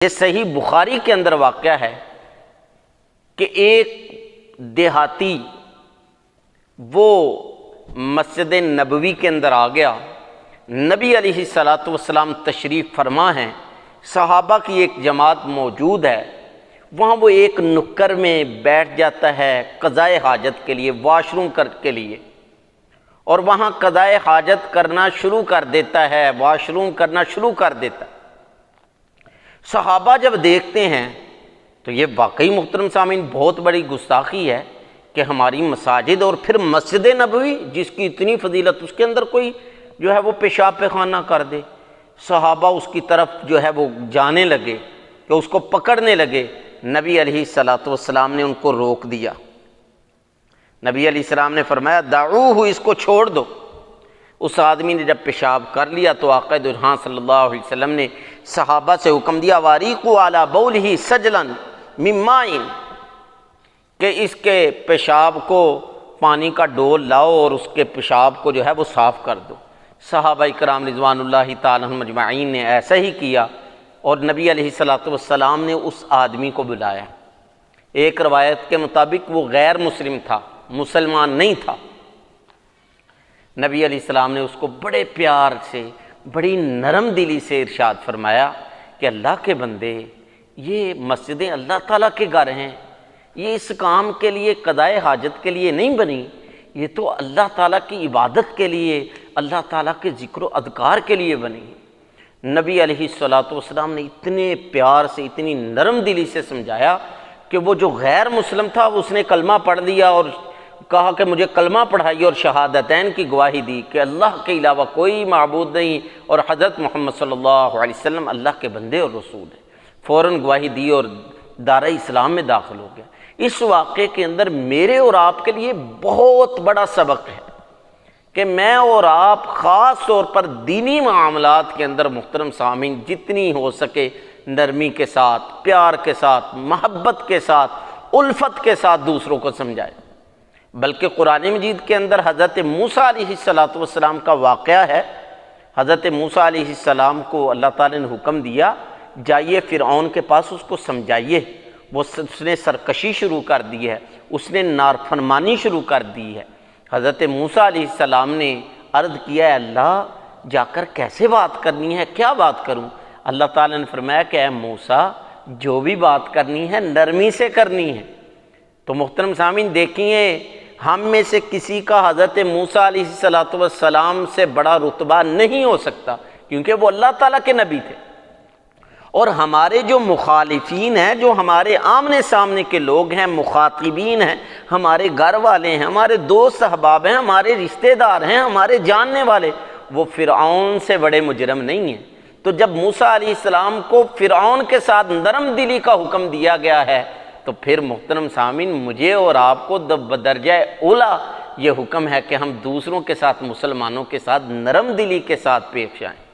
یہ صحیح بخاری کے اندر واقعہ ہے کہ ایک دیہاتی وہ مسجد نبوی کے اندر آ گیا، نبی علیہ الصلاۃ والسلام تشریف فرما ہیں، صحابہ کی ایک جماعت موجود ہے، وہاں وہ ایک نکر میں بیٹھ جاتا ہے قضائے حاجت کے لیے، واش روم کے لیے، اور وہاں قضائے حاجت کرنا شروع کر دیتا ہے، واش روم کرنا شروع کر دیتا ہے۔ صحابہ جب دیکھتے ہیں تو یہ واقعی محترم سامعین بہت بڑی گستاخی ہے کہ ہماری مساجد اور پھر مسجد نبوی جس کی اتنی فضیلت، اس کے اندر کوئی جو ہے وہ پیشاب پیخانہ کر دے۔ صحابہ اس کی طرف جو ہے وہ جانے لگے کہ اس کو پکڑنے لگے، نبی علیہ الصلاۃ والسلام نے ان کو روک دیا۔ نبی علیہ السلام نے فرمایا دعوہ، اس کو چھوڑ دو۔ اس آدمی نے جب پیشاب کر لیا تو آقا دو جہاں صلی اللہ علیہ وسلم نے صحابہ سے حکم دیا واریقوا علی بولہ سجلا من ماء، کہ اس کے پیشاب کو پانی کا ڈول لاؤ اور اس کے پیشاب کو جو ہے وہ صاف کر دو۔ صحابہ کرام رضوان اللہ تعالی عنہم اجمعین نے ایسا ہی کیا، اور نبی علیہ الصلاۃ والسلام نے اس آدمی کو بلایا۔ ایک روایت کے مطابق وہ غیر مسلم تھا، مسلمان نہیں تھا۔ نبی علیہ السلام نے اس کو بڑے پیار سے، بڑی نرم دلی سے ارشاد فرمایا کہ اللہ کے بندے، یہ مسجدیں اللہ تعالیٰ کے گھر ہیں، یہ اس کام کے لیے قضائے حاجت کے لیے نہیں بنی، یہ تو اللہ تعالیٰ کی عبادت کے لیے، اللہ تعالیٰ کے ذکر و اذکار کے لیے بنی۔ نبی علیہ الصلاۃ والسلام نے اتنے پیار سے، اتنی نرم دلی سے سمجھایا کہ وہ جو غیر مسلم تھا اس نے کلمہ پڑھ لیا اور کہا کہ مجھے کلمہ پڑھائی، اور شہادتین کی گواہی دی کہ اللہ کے علاوہ کوئی معبود نہیں اور حضرت محمد صلی اللہ علیہ وسلم اللہ کے بندے اور رسول ہیں۔ فوراً گواہی دی اور دارِ اسلام میں داخل ہو گیا۔ اس واقعے کے اندر میرے اور آپ کے لیے بہت بڑا سبق ہے کہ میں اور آپ خاص طور پر دینی معاملات کے اندر محترم سامعین جتنی ہو سکے نرمی کے ساتھ، پیار کے ساتھ، محبت کے ساتھ، الفت کے ساتھ دوسروں کو سمجھائے۔ بلکہ قرآن مجید کے اندر حضرت موسیٰ علیہ الصلاۃ والسلام کا واقعہ ہے۔ حضرت موسیٰ علیہ السلام کو اللہ تعالیٰ نے حکم دیا جائیے فرعون کے پاس، اس کو سمجھائیے۔ اس نے سرکشی شروع کر دی ہے، اس نے نافرمانی شروع کر دی ہے۔ حضرت موسیٰ علیہ السلام نے عرض کیا ہے اللہ جا کر کیسے بات کرنی ہے، کیا بات کروں؟ اللہ تعالیٰ نے فرمایا کہ اے موسیٰ جو بھی بات کرنی ہے نرمی سے کرنی ہے۔ تو محترم سامعین دیکھیے، ہم میں سے کسی کا حضرت موسیٰ علیہ الصلاۃ والسلام سے بڑا رتبہ نہیں ہو سکتا، کیونکہ وہ اللہ تعالیٰ کے نبی تھے۔ اور ہمارے جو مخالفین ہیں، جو ہمارے آمنے سامنے کے لوگ ہیں، مخاطبین ہیں، ہمارے گھر والے ہیں، ہمارے دوست احباب ہیں، ہمارے رشتہ دار ہیں، ہمارے جاننے والے، وہ فرعون سے بڑے مجرم نہیں ہیں۔ تو جب موسیٰ علیہ السلام کو فرعون کے ساتھ نرم دلی کا حکم دیا گیا ہے، تو پھر محترم سامعین مجھے اور آپ کو بدرجہ اولا یہ حکم ہے کہ ہم دوسروں کے ساتھ، مسلمانوں کے ساتھ نرم دلی کے ساتھ پیش آئیں۔